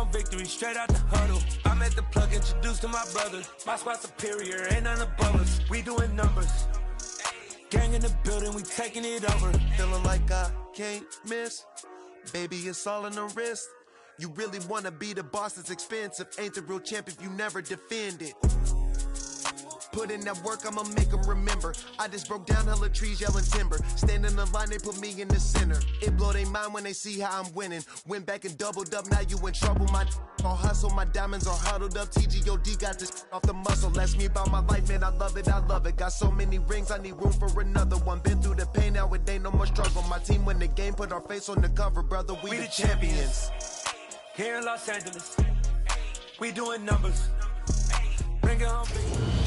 on victory, straight out the huddle. I'm at the plug, introduced to my brother. My spot superior, ain't none above us. We doing numbers. Gang in the building, we taking it over. Feeling like I can't miss. Baby, it's all in the wrist. You really wanna be the boss, it's expensive. Ain't the real champ if you never defend it. Put in that work, I'ma make them remember. I just broke down hella trees, yelling timber. Stand in the line, they put me in the center. It blow their mind when they see how I'm winning. Went back and doubled up, now you in trouble. My all hustle, my diamonds are huddled up. TGOD got this off the muscle. Ask me about my life, man, I love it, I love it. Got so many rings, I need room for another one. Been through the pain, now it ain't no more struggle. My team win the game, put our face on the cover, brother, we the champions. Here in Los Angeles, we doing numbers. Bring it home.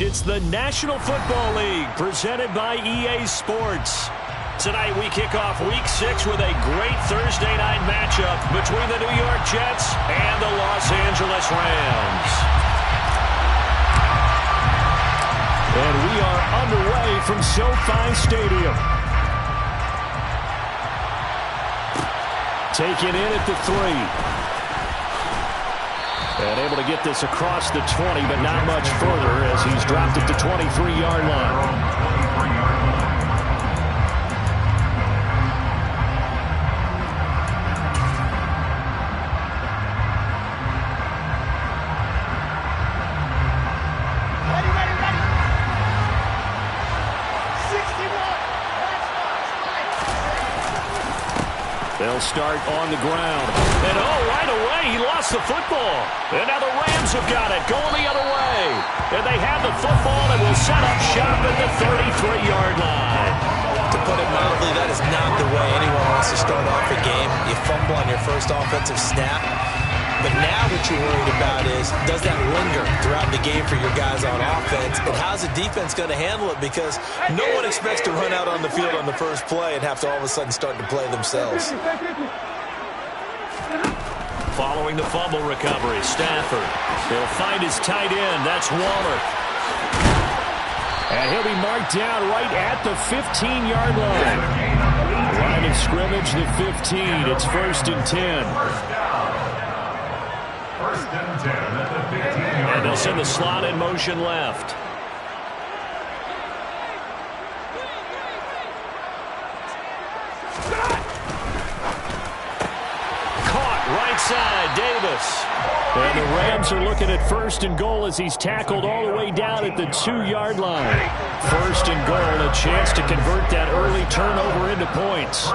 It's the National Football League presented by EA Sports. Tonight we kick off Week 6 with a great Thursday night matchup between the New York Jets and the Los Angeles Rams. And we are underway from SoFi Stadium. Taken in at the 3. And able to get this across the 20, but not much further as he's dropped it to 23-yard line. They'll start on the ground. And right away, he lost the football. And now the Rams have got it, going the other way. And they have the football and will set up shop at the 33-yard line. To put it mildly, that is not the way anyone wants to start off a game. You fumble on your first offensive snap. But now what you're worried about is, does that linger throughout the game for your guys on offense? And how's the defense going to handle it? Because no one expects to run out on the field on the first play and have to all of a sudden start to play themselves. Following the fumble recovery, Stafford. He'll find his tight end. That's Waller. And he'll be marked down right at the 15-yard line. Line of scrimmage, the 15. It's 1st and 10. And they'll send the slot in motion left. Caught right side, Davis. And the Rams are looking at 1st and goal as he's tackled all the way down at the 2-yard line. 1st and goal, a chance to convert that early turnover into points.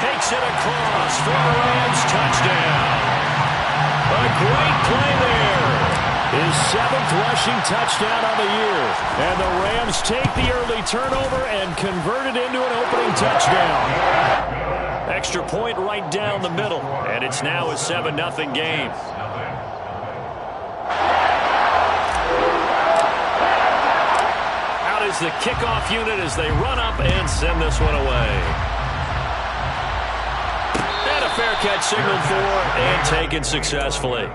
Takes it across for a Rams touchdown. A great play there. His 7th rushing touchdown on the year. And the Rams take the early turnover and convert it into an opening touchdown. Extra point right down the middle. And it's now a 7-0 game. Out is the kickoff unit as they run up and send this one away. Fair catch signaled for and taken successfully. The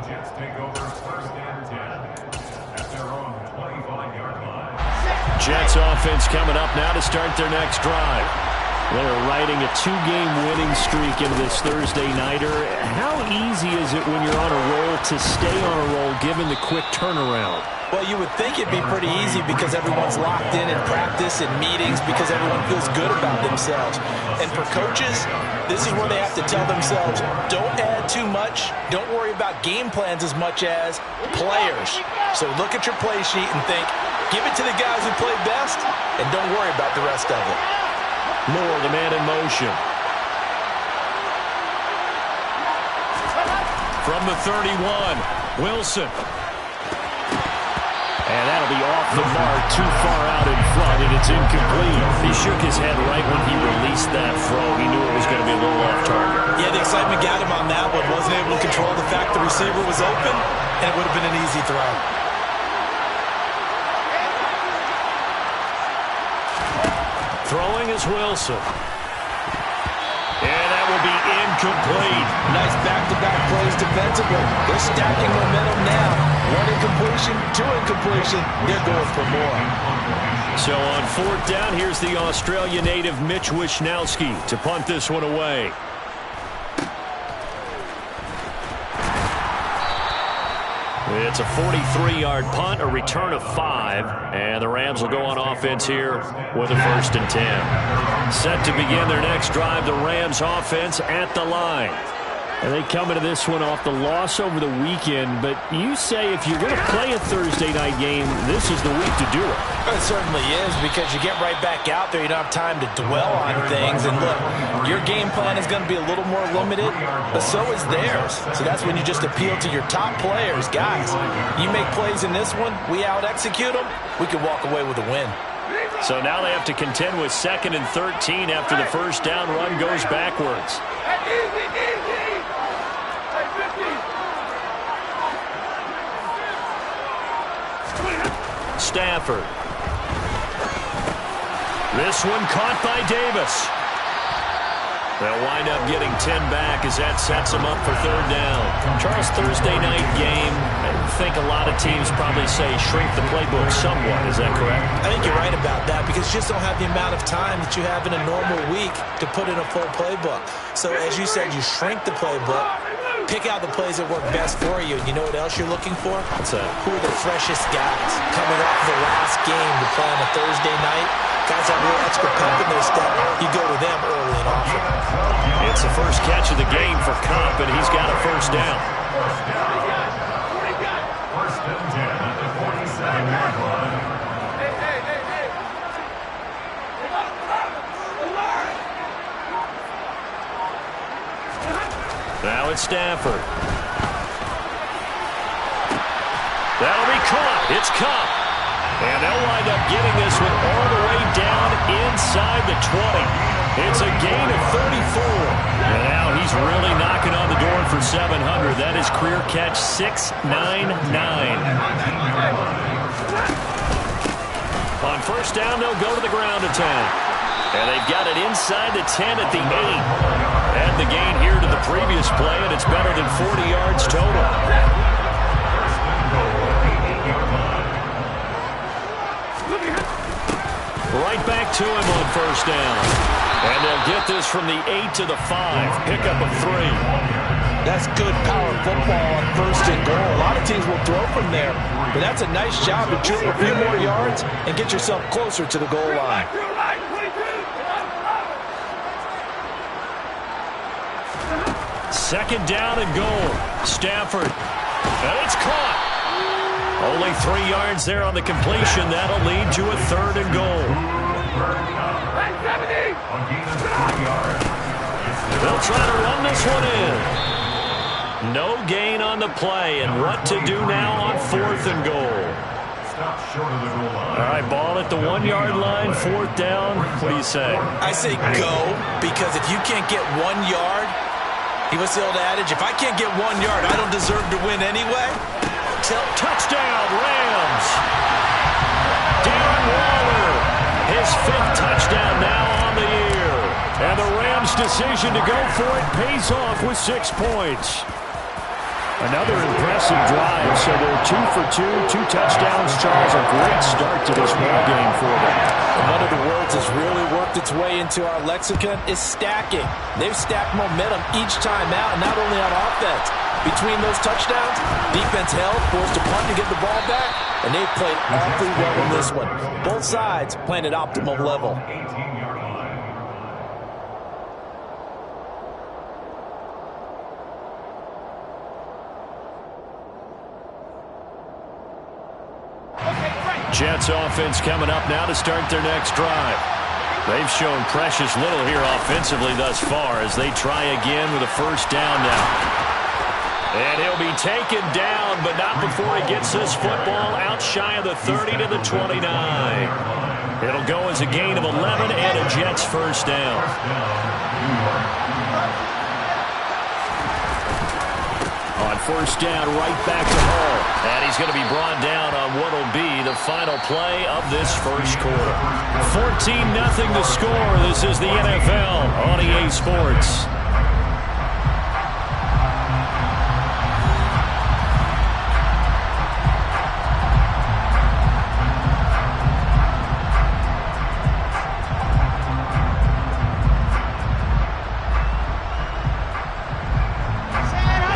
Jets take over 1st and 10 at their own 25-yard line. Jets offense coming up now to start their next drive. They're riding a 2-game winning streak into this Thursday nighter. How easy is it when you're on a roll to stay on a roll given the quick turnaround? Well, you would think it'd be pretty easy because everyone's locked in practice and meetings because everyone feels good about themselves. And for coaches, this is where they have to tell themselves, don't add too much, don't worry about game plans as much as players. So look at your play sheet and think, give it to the guys who play best and don't worry about the rest of it. Moore, the man in motion. From the 31, Wilson. And that'll be off the mark, too far out in front, and it's incomplete. He shook his head right when he released that throw. He knew it was going to be a little off target. Yeah, the excitement got him on that one. Wasn't able to control the fact the receiver was open, and it would have been an easy throw. Throwing is Wilson. And that will be incomplete. Nice back-to-back plays to defensively. They're stacking momentum now. 1 incompletion, 2 incompletion. They're going for more. So on 4th down, here's the Australia native Mitch Wishnowsky to punt this one away. It's a 43-yard punt, a return of 5, and the Rams will go on offense here with a 1st and 10. Set to begin their next drive, the Rams offense at the line. And they come into this one off the loss over the weekend, but you say if you're going to play a Thursday night game, this is the week to do it. It certainly is, because you get right back out there. You don't have time to dwell on things. And look, your game plan is going to be a little more limited, but so is theirs. So that's when you just appeal to your top players. Guys, you make plays in this one, we out-execute them, we can walk away with a win. So now they have to contend with 2nd and 13 after the 1st down run goes backwards. Stafford. This one caught by Davis. They'll wind up getting 10 back as that sets them up for 3rd down. Charles, Thursday night game, I think a lot of teams probably say shrink the playbook somewhat. Is that correct? I think you're right about that, because you just don't have the amount of time that you have in a normal week to put in a full playbook. So as you said, you shrink the playbook, pick out the plays that work best for you. And you know what else you're looking for? What's that? Who are the freshest guys coming off the last game to play on a Thursday night? Guys have a little extra pep in their step. You go to them early and often. It's the first catch of the game for Cobb, and he's got a 1st down. 1st and 10 at the 47-yard line. Now it's Stafford. That'll be caught. It's Cobb. And they'll wind up getting this one all the way down inside the 20. It's a gain of 34. And now he's really knocking on the door for 700. That is career catch 699. On 1st down, they'll go to the ground attack. And they've got it inside the 10 at the 8. And the gain here to the previous play, and it's better than 40 yards total. Right back to him on 1st down. And they'll get this from the 8 to the 5. Pickup of 3. That's good power football on 1st and goal. A lot of teams will throw from there, but that's a nice job to chew a few more yards and get yourself closer to the goal line. Second down and goal. Stafford. And it's caught. Only 3 yards there on the completion. That'll lead to a 3rd and goal. They'll try to run this one in. No gain on the play. And what to do now on 4th and goal? All right, ball at the 1-yard line, 4th down. What do you say? I say go, because if you can't get 1 yard, what's the old adage? If I can't get 1 yard, I don't deserve to win anyway. Touchdown, Rams. Darren Waller, his 5th touchdown now on the year. And the Rams' decision to go for it pays off with 6 points. Another impressive drive. So they're 2 for 2, 2 touchdowns. Charles, a great start to this ball game for them. And one of the words that's really worked its way into our lexicon is stacking. They've stacked momentum each time out, and not only on offense. Between those touchdowns, defense held, forced to punt to get the ball back, and they've played awfully well in this one. Both sides playing at optimal level. Jets offense coming up now to start their next drive. They've shown precious little here offensively thus far as they try again with a 1st down now. And he'll be taken down, but not before he gets this football out shy of the 30 to the 29. It'll go as a gain of 11 and a Jets 1st down. On 1st down, right back to Hall. And he's going to be brought down on what will be the final play of this 1st quarter. 14-0 to score. This is the NFL on EA Sports.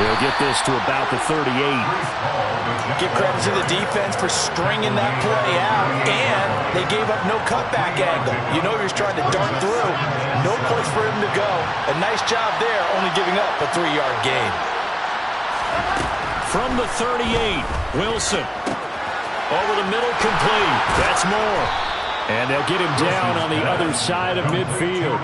They'll get this to about the 38. Give credit to the defense for stringing that play out, and they gave up no cutback angle. You know you're trying to dart through. No place for him to go. A nice job there, only giving up a 3-yard gain. From the 38, Wilson. Over the middle, complete. That's more. And they'll get him down on the other side of midfield.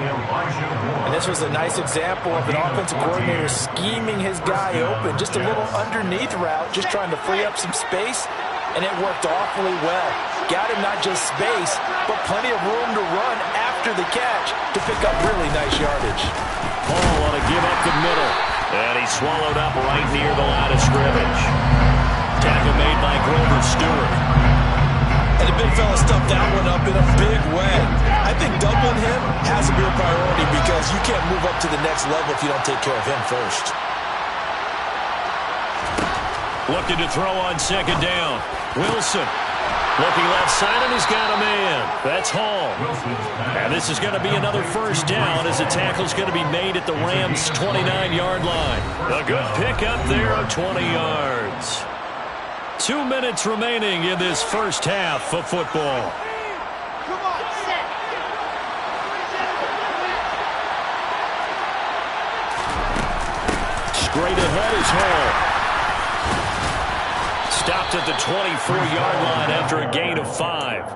And this was a nice example of an offensive coordinator scheming his guy open. Just a little underneath route, just trying to free up some space, and it worked awfully well. Got him not just space, but plenty of room to run after the catch to pick up really nice yardage. Paul on a give up the middle. And he's swallowed up right near the line of scrimmage. Tackle made by Grover Stewart. And the big fella stuffed that one up in a big way. I think doubling him has to be a priority because you can't move up to the next level if you don't take care of him first. Looking to throw on second down. Wilson. Looking left side, and he's got a man. That's Hall. And this is going to be another first down as the tackle's going to be made at the Rams' 29-yard line. A good pickup there of 20 yards. 2 minutes remaining in this first half of football. Straight ahead is Hall. Stopped at the 24-yard line after a gain of 5.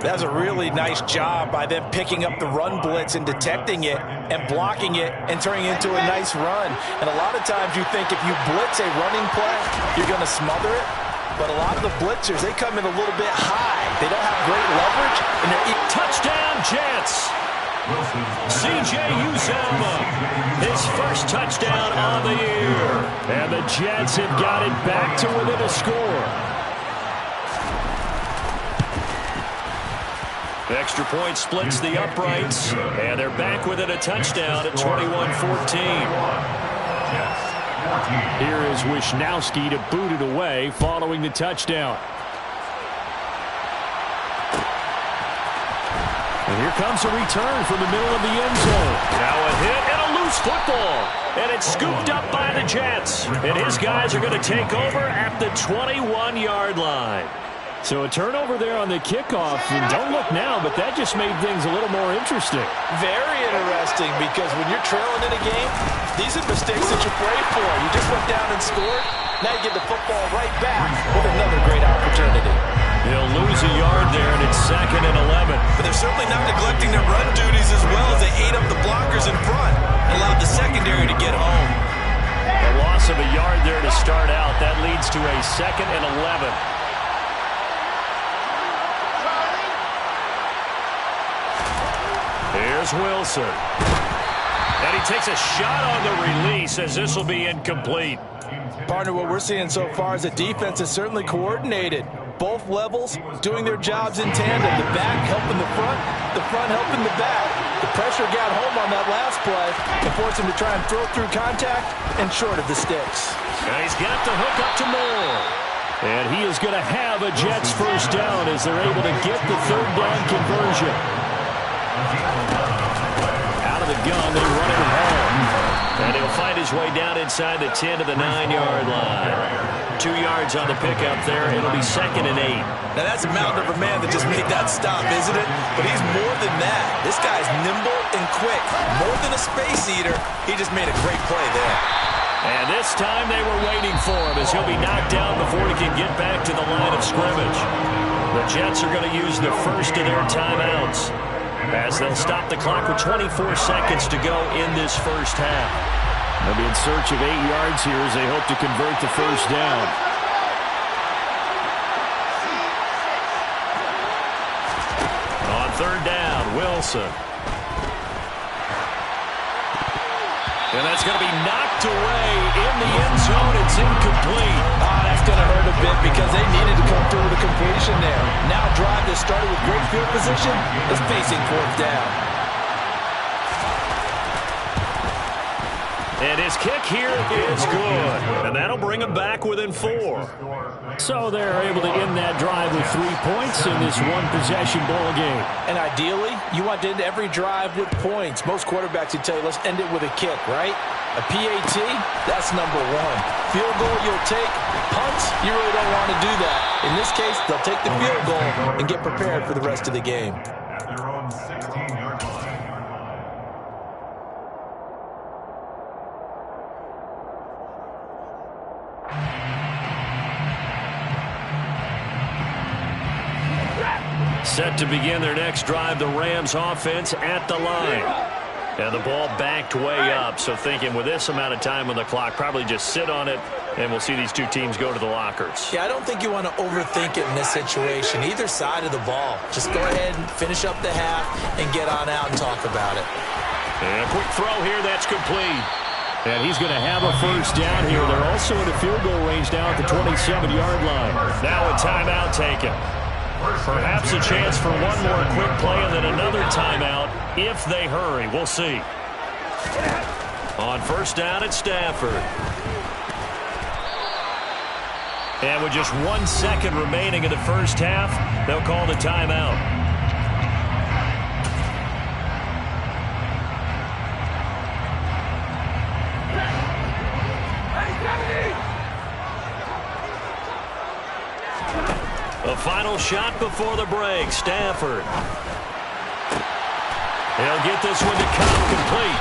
That's a really nice job by them picking up the run blitz and detecting it and blocking it and turning it into a nice run. And a lot of times you think if you blitz a running play, you're going to smother it. But a lot of the blitzers, they come in a little bit high. They don't have great leverage. And they're touchdown Jets. C.J. Uzomah, his first touchdown on the year. And the Jets have got it back to within a score. The extra point splits the uprights, and they're back within a touchdown at 21-14. Here is Wisnowski to boot it away following the touchdown. And here comes a return from the middle of the end zone. Now a hit and a loose football. And it's scooped up by the Jets. And his guys are going to take over at the 21-yard line. So a turnover there on the kickoff. And don't look now, but that just made things a little more interesting. Very interesting, because when you're trailing in a game, these are mistakes that you pray for. You just went down and scored. Now you get the football right back with another great opportunity. They'll lose a yard there, and it's 2nd and 11. But they're certainly not neglecting their run duties as well as they ate up the blockers in front and allowed the secondary to get home. A loss of a yard there to start out. That leads to a 2nd and 11. Here's Wilson. And he takes a shot on the release as this will be incomplete. Partner, what we're seeing so far is the defense is certainly coordinated. Both levels doing their jobs in tandem. The back helping the front helping the back. The pressure got home on that last play to force him to try and throw through contact and short of the sticks. And he's got the hook up to Moore. And he is going to have a Jets first down as they're able to get the third down conversion. Out of the gun, they run it home. And he'll find his way down inside the 10 to the 9-yard line. 2 yards on the pickup there. It'll be 2nd and 8. Now that's a mountain of a man that just made that stop, isn't it? But he's more than that. This guy's nimble and quick. More than a space eater, he just made a great play there. And this time they were waiting for him as he'll be knocked down before he can get back to the line of scrimmage. The Jets are going to use the first of their timeouts as they'll stop the clock with 24 seconds to go in this first half. They'll be in search of 8 yards here as they hope to convert the first down. On third down, Wilson. And that's going to be knocked away in the end zone. It's incomplete. That's going to hurt a bit because they needed to come through with a completion there. Now a drive that started with great field position is facing fourth down. And his kick here is good. And that'll bring him back within 4. So they're able to end that drive with 3 points in this one-possession ball game. And ideally, you want to end every drive with points. Most quarterbacks would tell you, let's end it with a kick, right? A PAT, that's number one. Field goal you'll take. Punts, you really don't want to do that. In this case, they'll take the field goal and get prepared for the rest of the game. At their own 16-yard line. Set to begin their next drive, the Rams offense at the line. And the ball backed way up, so thinking with this amount of time on the clock, probably just sit on it, and we'll see these two teams go to the lockers. Yeah, I don't think you want to overthink it in this situation, either side of the ball. Just go ahead and finish up the half and get on out and talk about it. And a quick throw here, that's complete. And he's going to have a first down here. They're also in the field goal range now at the 27-yard line. Now a timeout taken. Perhaps a chance for one more quick play and then another timeout if they hurry. We'll see. On first down, it's Stafford. And with just 1 second remaining in the first half, they'll call the timeout. A final shot before the break. Stafford. He'll get this one to Cobb complete.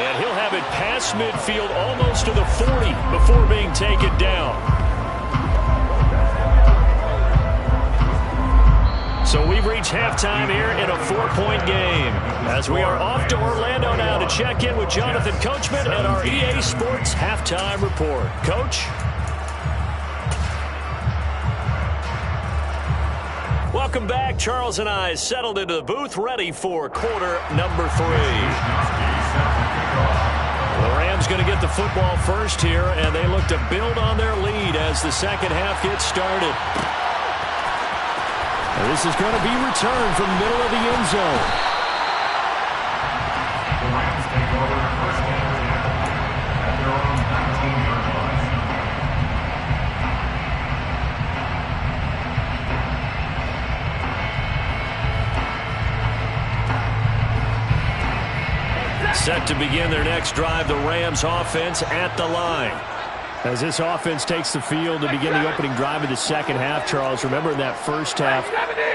And he'll have it past midfield almost to the 40 before being taken down. So we've reached halftime here in a 4-point game. As we are off to Orlando now to check in with Jonathan Coachman and our EA Sports Halftime Report. Coach? Welcome back. Charles and I settled into the booth, ready for quarter number 3. The Rams going to get the football first here, and they look to build on their lead as the second half gets started. And this is going to be returned from the middle of the end zone. The Rams take over first and 10 at their own 19-yard line. Set to begin their next drive, the Rams offense at the line. As this offense takes the field to begin the opening drive of the second half, Charles, remember in that first half,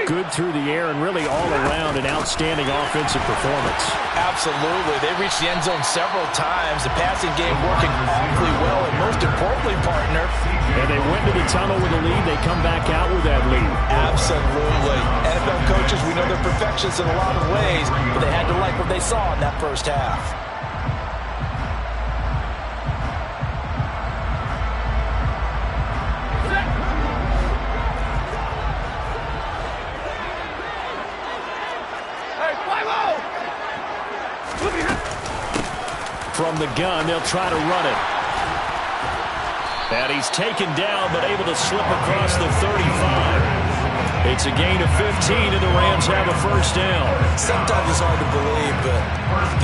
good through the air and really all around an outstanding offensive performance. Absolutely. They reached the end zone several times. The passing game working awfully well, and most importantly, partner. And they went to the tunnel with a lead. They come back out with that lead. Absolutely. NFL coaches, we know they're perfectionists in a lot of ways, but they had to like what they saw in that first half. From the gun, they'll try to run it. And he's taken down, but able to slip across the 35. It's a gain of 15, and the Rams have a first down. Sometimes it's hard to believe, but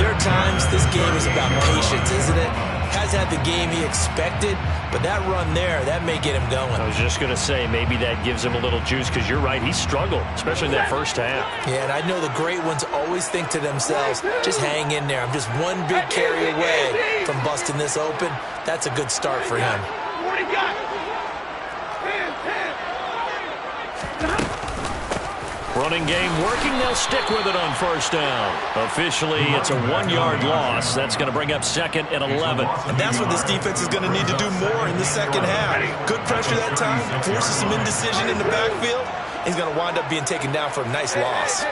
there are times this game is about patience, isn't it? Has had the game he expected, but that run there, that may get him going. I was just going to say, maybe that gives him a little juice, because you're right, he struggled, especially in that first half. Yeah, and I know the great ones always think to themselves, just hang in there. I'm just one big carry away from busting this open. That's a good start for him. Running game working. They'll stick with it on first down. Officially, it's a 1-yard loss. That's going to bring up second and 11. And that's what this defense is going to need to do more in the second half. Good pressure that time, forces some indecision in the backfield. He's going to wind up being taken down for a nice loss.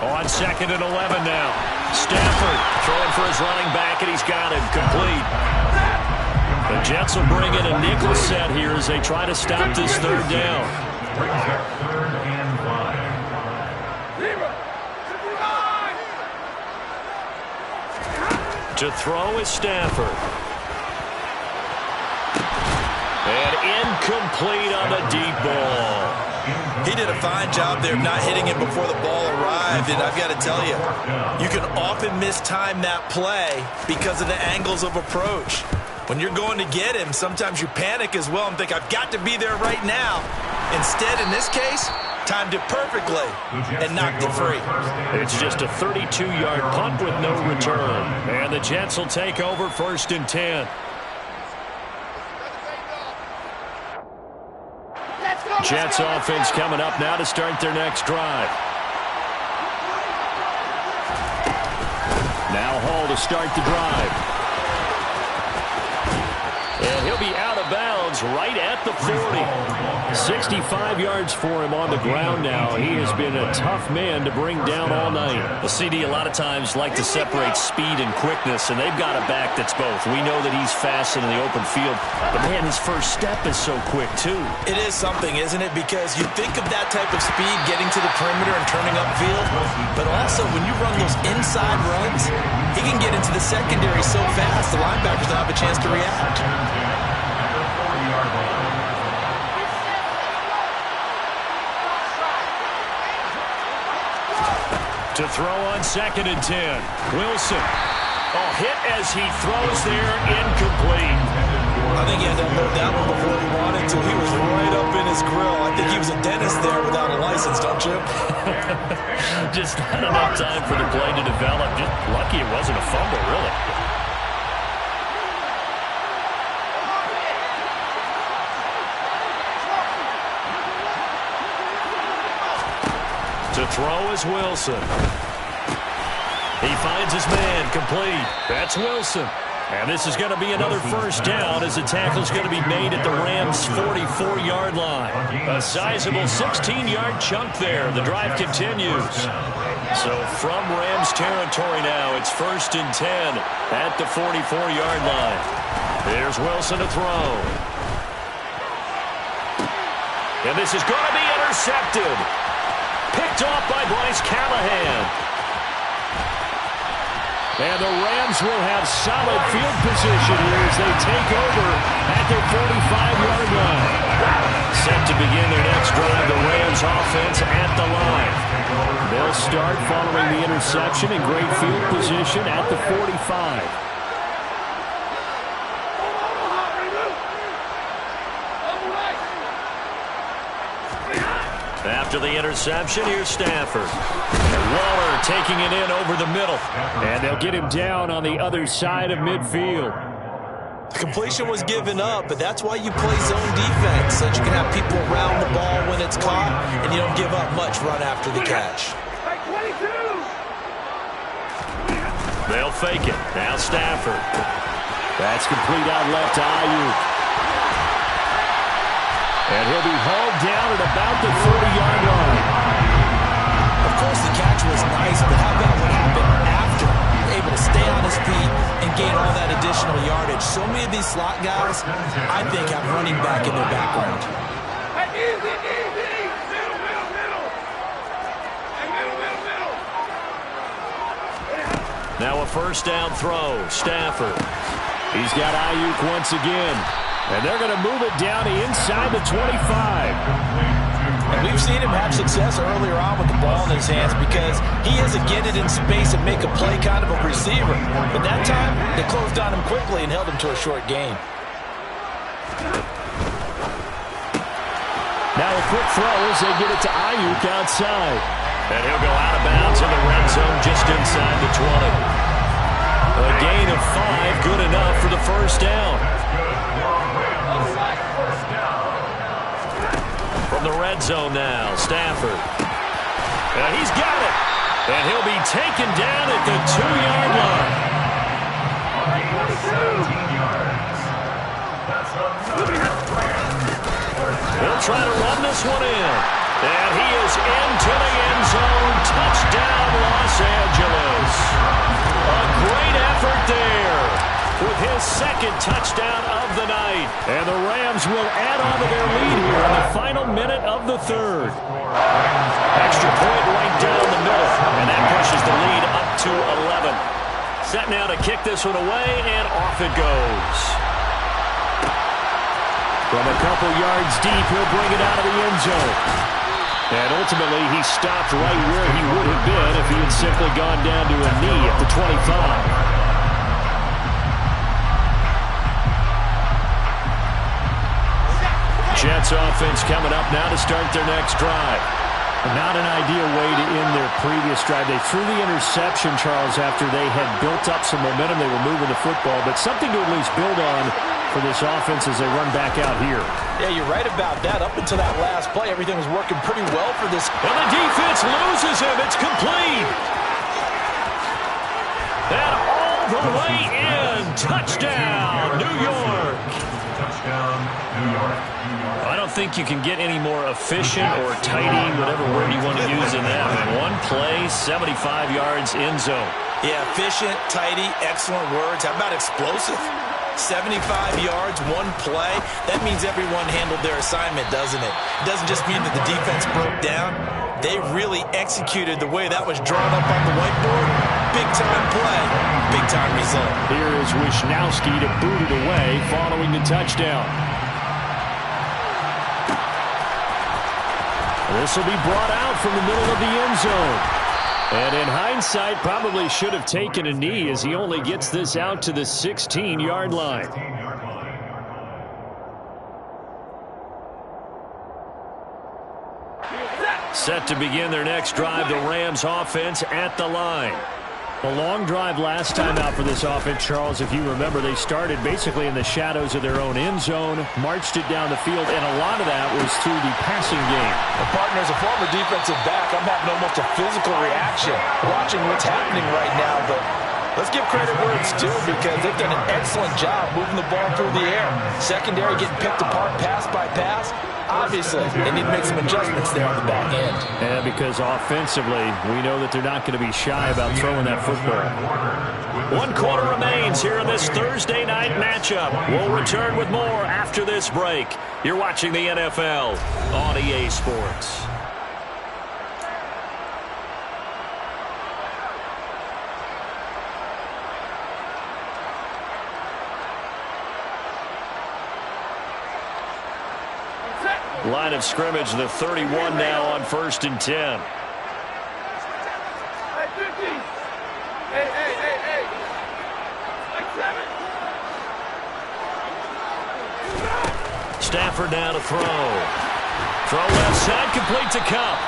On second and 11 now. Stafford throwing for his running back, and he's got him complete. The Jets will bring in a nickel set here as they try to stop this third down. Brings up 3rd and 5. To throw is Stafford. And incomplete on the deep ball. He did a fine job there of not hitting it before the ball arrived, and I've got to tell you, you can often mistime that play because of the angles of approach. When you're going to get him, sometimes you panic as well and think, I've got to be there right now. Instead, in this case, timed it perfectly and knocked it free. It's just a 32-yard punt with no return. And the Jets will take over 1st and 10. Jets offense coming up now to start their next drive. Now Hall to start the drive. And he'll be out of bounds right at the 40. 65 yards for him on the ground now. He has been a tough man to bring down all night. The CD a lot of times like to separate speed and quickness, and they've got a back that's both. We know that he's fast in the open field, but man, his first step is so quick too. It is something, isn't it? Because you think of that type of speed getting to the perimeter and turning upfield, but also when you run those inside runs, he can get into the secondary so fast the linebackers don't have a chance to react. To throw on 2nd and 10. Wilson. Oh, hit as he throws there, incomplete. I think he had to unload that one before he wanted to. He was right up in his grill. I think he was a dentist there without a license, don't you? Just not enough time for the play to develop. Just lucky it wasn't a fumble, really. To throw is Wilson. He finds his man, complete. That's Wilson. And this is going to be another 1st down as the tackle's going to be made at the Rams' 44-yard line. A sizable 16-yard chunk there. The drive continues. So from Rams territory now, it's 1st and 10 at the 44-yard line. There's Wilson to throw. And this is going to be intercepted. Picked off by Bryce Callahan. And the Rams will have solid field position here as they take over at their 45-yard line. Set to begin their next drive, the Rams offense at the line. They'll start following the interception in great field position at the 45. After the interception, here's Stafford. And Waller taking it in over the middle. And they'll get him down on the other side of midfield. The completion was given up, but that's why you play zone defense, so that you can have people around the ball when it's caught, and you don't give up much run after the catch. They'll fake it. Now Stafford. That's complete out left to Ayuk. And he'll be hauled down at about the 30-yard line. Of course, the catch was nice, but how about what happened after? Able to stay on his feet and gain all that additional yardage. So many of these slot guys, I think, have running back in their background. Now a 1st down throw. Stafford. He's got Ayuk once again. And they're going to move it down inside the 25. And we've seen him have success earlier on with the ball in his hands because he is a get it in space and make a play kind of a receiver. But that time, they closed on him quickly and held him to a short gain. Now a quick throw as they get it to Ayuk outside. And he'll go out of bounds in the red zone just inside the 20. A gain of 5, good enough for the 1st down. From the red zone now, Stafford. And he's got it. And he'll be taken down at the 2-yard line. He'll try to run this one in. And he is into the end zone. Touchdown, Los Angeles. A great effort there with his 2nd touchdown of the night. And the Rams will add on to their lead here in the final minute of the 3rd. Extra point right down the middle. And that pushes the lead up to 11. Set now to kick this one away, and off it goes. From a couple yards deep, he'll bring it out of the end zone. And ultimately, he stopped right where he would have been if he had simply gone down to a knee at the 25. Jets offense coming up now to start their next drive. Not an ideal way to end their previous drive. They threw the interception, Charles, after they had built up some momentum. They were moving the football, but something to at least build on for this offense as they run back out here. Yeah, you're right about that. Up until that last play, everything was working pretty well for this. And the defense loses him. It's complete. And all the way in. Touchdown, New York. Touchdown, New York. I don't think you can get any more efficient or tidy, whatever word you want to use in that. And one play, 75 yards, end zone. Yeah, efficient, tidy, excellent words. How about explosive? 75 yards, one play. That means everyone handled their assignment, doesn't it? It doesn't just mean that the defense broke down. They really executed the way that was drawn up on the whiteboard. Big-time play, big-time result. Here is Wisnowski to boot it away following the touchdown. This will be brought out from the middle of the end zone. And in hindsight, probably should have taken a knee as he only gets this out to the 16-yard line. Set to begin their next drive, the Rams offense at the line. A long drive last time out for this offense, Charles. If you remember, they started basically in the shadows of their own end zone, marched it down the field, and a lot of that was through the passing game. Well, partner, as a former defensive back, I'm having almost a physical reaction watching what's happening right now. But let's give credit where it's due because they've done an excellent job moving the ball through the air. Secondary getting picked apart pass by pass. Obviously, they need to make some adjustments there on the back end. Yeah, because offensively, we know that they're not going to be shy about throwing that football. 1 quarter remains here in this Thursday night matchup. We'll return with more after this break. You're watching the NFL on EA Sports. Line of scrimmage, the 31 now on 1st and 10. Stafford now to throw. Throw left side, complete to Cup.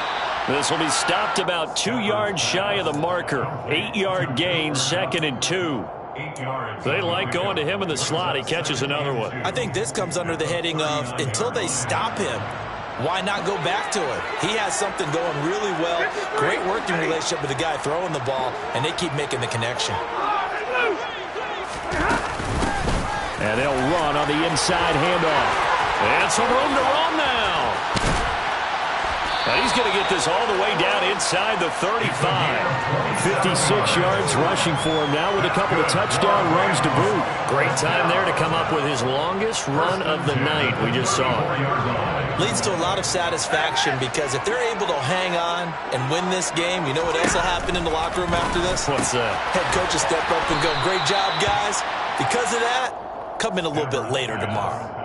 This will be stopped about 2 yards shy of the marker. 8-yard gain, 2nd and 2. They like going to him in the slot. He catches another one. I think this comes under the heading of until they stop him, why not go back to it? He has something going really well. Great working relationship with the guy throwing the ball, and they keep making the connection. And they'll run on the inside handoff. And some room to run now. And he's going to get this all the way down inside the 35. 56 yards rushing for him now with a couple of touchdown runs to boot. Great time there to come up with his longest run of the night. We just saw it. Leads to a lot of satisfaction because if they're able to hang on and win this game, you know what else will happen in the locker room after this? What's that? Head coach will step up and go, great job, guys. Because of that, come in a little bit later tomorrow.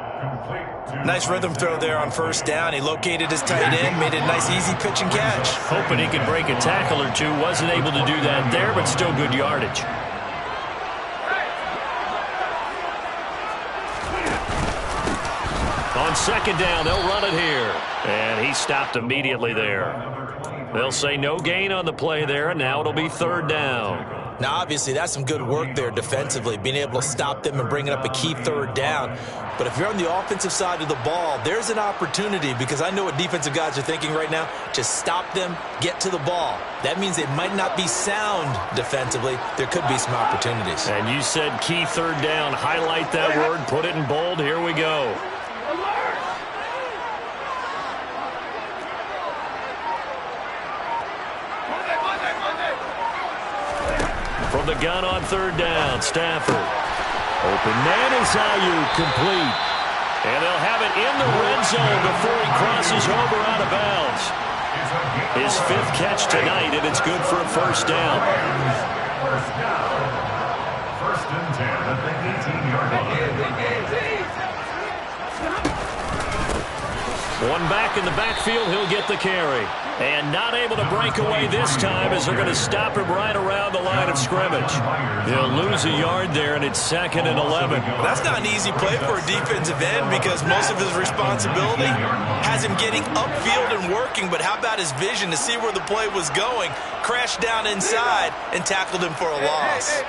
Nice rhythm throw there on 1st down. He located his tight end, made a nice easy pitch and catch. Hoping he could break a tackle or two. Wasn't able to do that there, but still good yardage. On 2nd down, they'll run it here. And he stopped immediately there. They'll say no gain on the play there, and now it'll be 3rd down. Now, obviously, that's some good work there defensively, being able to stop them and bringing up a key 3rd down. But if you're on the offensive side of the ball, there's an opportunity because I know what defensive guys are thinking right now. Just stop them, get to the ball. That means they might not be sound defensively. There could be some opportunities. And you said key 3rd down. Highlight that word, put it in bold. Here we go. From the gun on 3rd down, Stafford. Open man is Ayuk, complete. And they'll have it in the red zone before he crosses over out of bounds. His 5th catch tonight, and it's good for a 1st down. 1st and 10 at the 18-yard line. One back in the backfield, he'll get the carry. And not able to break away this time as they're going to stop him right around the line of scrimmage. He'll lose a yard there, and it's 2nd and 11. Well, that's not an easy play for a defensive end because most of his responsibility has him getting upfield and working, but how about his vision to see where the play was going, crashed down inside, and tackled him for a loss.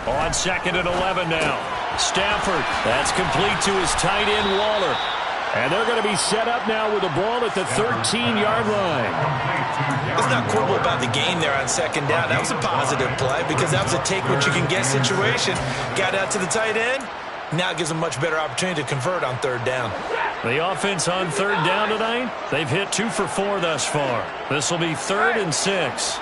On 2nd and 11 now. Stafford, that's complete to his tight end, Waller. And they're going to be set up now with the ball at the 13-yard line. Let's not quibble about the game there on 2nd down. That was a positive play because that was a take-what-you-can-get situation. Got out to the tight end. Now it gives them much better opportunity to convert on 3rd down. The offense on 3rd down tonight, they've hit 2 for 4 thus far. This will be 3rd and 6.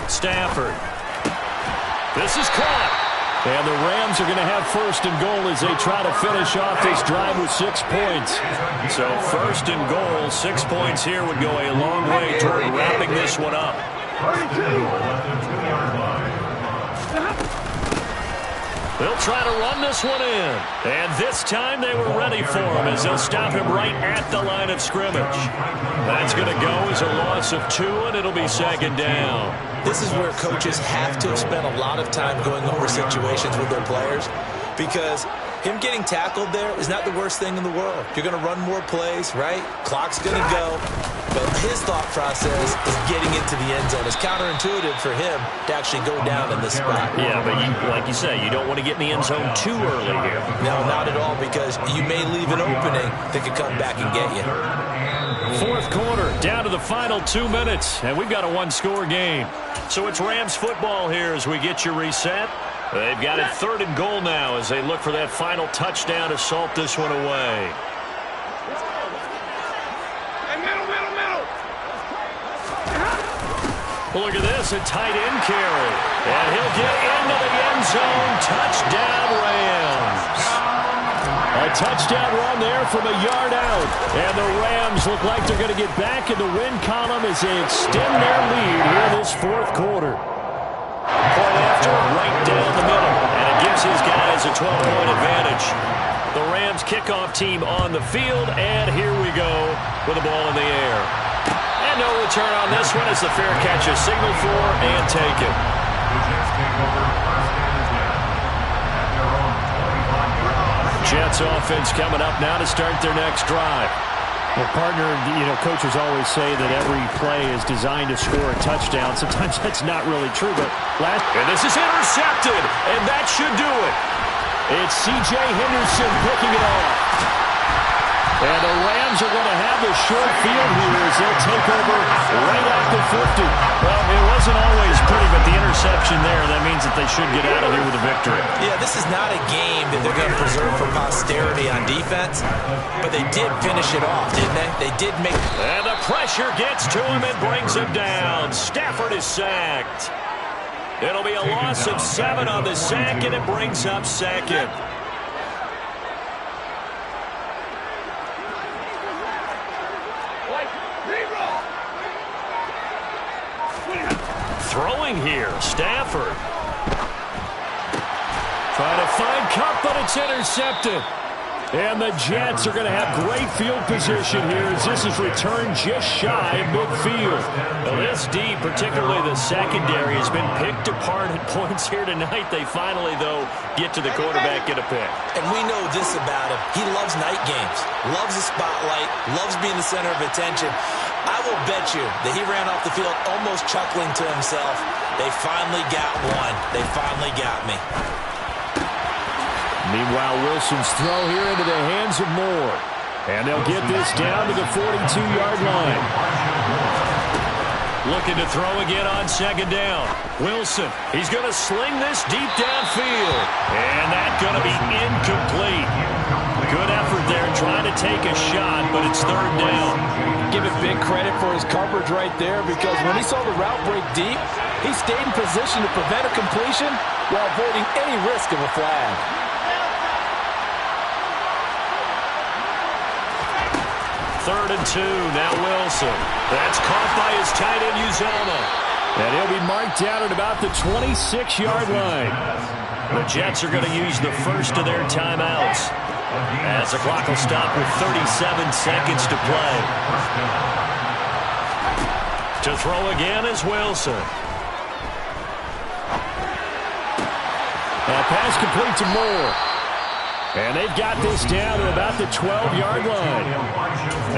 Stafford. This is caught. And the Rams are going to have 1st and goal as they try to finish off this drive with 6 points. So 1st and goal, 6 points here would go a long way toward wrapping this one up. They'll try to run this one in. And this time they were ready for him as they'll stop him right at the line of scrimmage. That's going to go as a loss of 2, and it'll be 2nd down. This is where coaches have to spend a lot of time going over situations with their players because him getting tackled there is not the worst thing in the world. You're going to run more plays, right? Clock's going to go. But his thought process is getting into the end zone. It's counterintuitive for him to actually go down in this spot. Yeah, but like you say, you don't want to get in the end zone too early here. No, not at all, because you may leave an opening that could come back and get you. 4th quarter, down to the final 2 minutes, and we've got a 1-score game. So it's Rams football here as we get you reset. They've got it 3rd and goal now as they look for that final touchdown to salt this one away. Look at this, a tight end carry. And he'll get into the end zone. Touchdown, Rams. A touchdown run there from a yard out. And the Rams look like they're going to get back in the win column as they extend their lead here this 4th quarter. Point after, right down the middle. And it gives his guys a 12-point advantage. The Rams kickoff team on the field. And here we go with the ball in the air. And no return on this one as the fair catch is signaled for and taken. Jets offense coming up now to start their next drive. Well, partner, coaches always say that every play is designed to score a touchdown. Sometimes that's not really true, but And this is intercepted, and that should do it. It's C.J. Henderson picking it off. And the Rams are going to have the short field here as they'll take over right at the 50. Well, it wasn't always pretty, but the interception there, that means that they should get out of here with a victory. Yeah, this is not a game that they're going to preserve for posterity on defense, but they did finish it off, didn't they? They did make... And the pressure gets to him and brings him down. Stafford is sacked. It'll be a loss of 7 on the sack, and it brings up 2nd. Throwing here, Stafford. Trying to find Cup, but it's intercepted. And the Jets are going to have great field position here as this is returned just shy of midfield. Well, this D, particularly the secondary, has been picked apart at points here tonight. They finally, though, get to the quarterback, get a pick. And we know this about him. He loves night games, loves the spotlight, loves being the center of attention. I will bet you that he ran off the field almost chuckling to himself. They finally got one. They finally got me. Meanwhile, Wilson's throw here into the hands of Moore. And they'll get this down to the 42-yard line. Looking to throw again on 2nd down. Wilson, he's going to sling this deep downfield. And that's going to be incomplete. Good effort there trying to take a shot, but it's 3rd down. Give it big credit for his coverage right there because when he saw the route break deep, he stayed in position to prevent a completion while avoiding any risk of a flag. 3rd and 2, now Wilson. That's caught by his tight end, Uzama. And he'll be marked down at about the 26-yard line. The Jets are going to use the first of their timeouts, as the clock will stop with 37 seconds to play. To throw again is Wilson. A pass complete to Moore. And they've got this down to about the 12-yard line.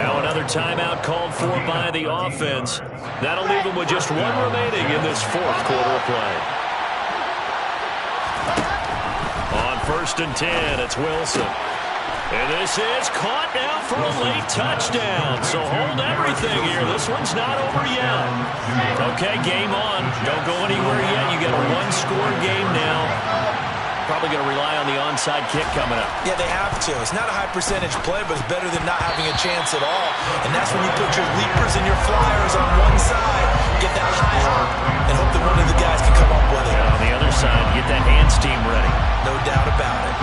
Now another timeout called for by the offense. That'll leave them with just one remaining in this fourth quarter of play. On 1st and 10, it's Wilson. And this is caught now for a late touchdown. So hold everything here. This one's not over yet. Okay, game on. Don't go anywhere yet. You got a one-score game now. Probably going to rely on the onside kick coming up. Yeah, they have to. It's not a high percentage play, but it's better than not having a chance at all. And that's when you put your leapers and your flyers on one side, get that high hop, and hope that one of the guys can come up with it. And on the other side, get that hands team ready. No doubt about it.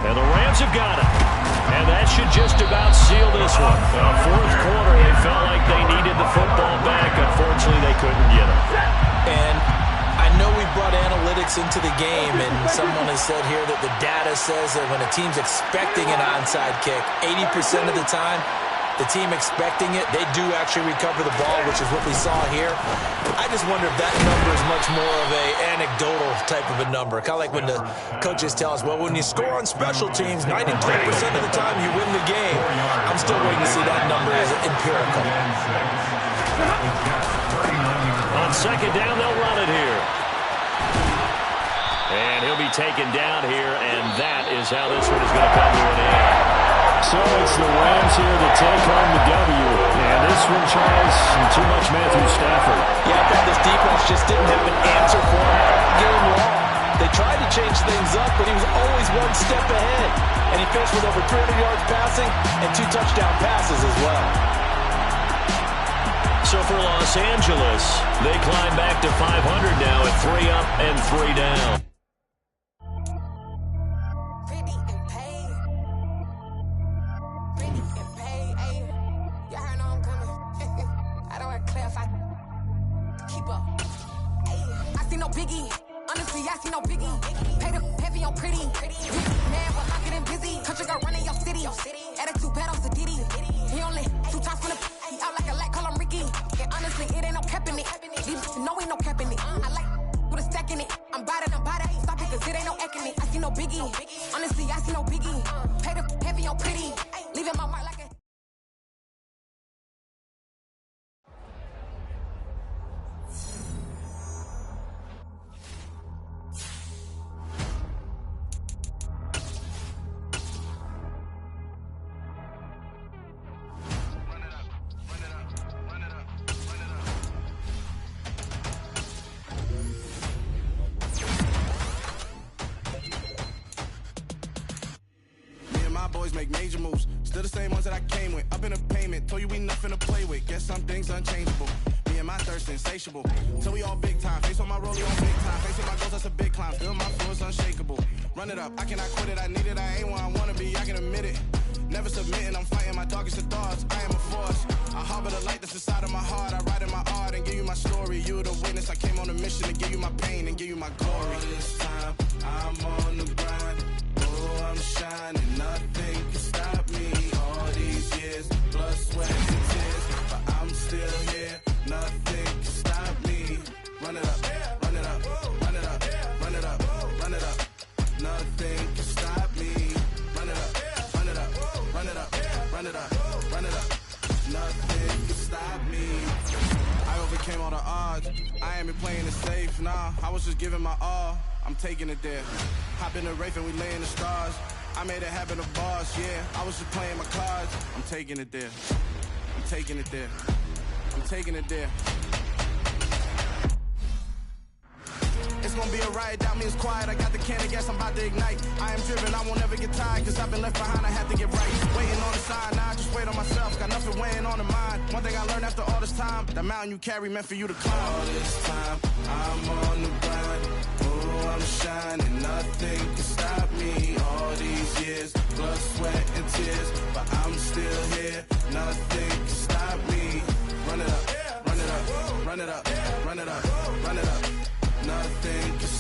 And the Rams have got it. And that should just about seal this one. Fourth quarter, they felt like they needed the football back. Unfortunately, they couldn't get it. And I know we brought analytics into the game, and someone has said here that the data says that when a team's expecting an onside kick, 80% of the time, the team expecting it, they do actually recover the ball, which is what we saw here. I just wonder if that number is much more of a anecdotal type of a number. Kind of like when the coaches tell us, well, when you score on special teams, 93% of the time you win the game. I'm still waiting to see that number as empirical. On 2nd down, they'll run it here. And he'll be taken down here, and that is how this one is going to come to an end. So it's the Rams here to take home the W. And this one, Charles, too much Matthew Stafford. Yeah, I thought this defense just didn't have an answer for him all game long. They tried to change things up, but he was always one step ahead. And he finished with over 300 yards passing and 2 touchdown passes as well. So for Los Angeles, they climb back to 500 now at 3 up and 3 down. Boys make major moves, still the same ones that I came with. Up in a payment, told you we nothing to play with. Guess some things unchangeable. Me and my thirst insatiable. Till we all big time. Face on my rollie on big time. Facing my goals, that's a big climb. Still my flow is unshakable. Run it up, I cannot quit it. I need it, I ain't where I wanna be. I can admit it. Never submitting, I'm fighting my darkest of thoughts. I am a force. I harbor the light that's inside of my heart. I write in my art and give you my story. You the witness. I came on a mission to give you my pain and give you my glory. All this time, I'm on the grind. Oh, I'm shining. Nothing can stop me. All these years, blood, sweat, and tears. But I'm still here. Nothing can stop me. Run it up, run it up, run it up, run it up, run it up. Nothing can stop me. Run it up, run it up, run it up, run it up, run it up. Nothing can stop me. I overcame all the odds. I ain't been playing it safe, nah. I was just giving my all. I'm taking it there. Hop in the Wraith and we lay in the stars. I made it happen to boss, yeah. I was just playing my cards. I'm taking it there. I'm taking it there. I'm taking it there. It's gonna be a riot, doubt me it's quiet. I got the can of gas, I'm about to ignite. I am driven, I won't ever get tired, cause I've been left behind, I have to get right. Waiting on the side, now I just wait on myself. Got nothing weighing on the mind. One thing I learned after all this time, the mountain you carry meant for you to climb. All this time, I'm on the grind. Oh, I'm shining, nothing can stop me. All these years, blood, sweat, and tears. But I'm still here, nothing can stop me. run it up, run it up, run it up, run it up, run it up.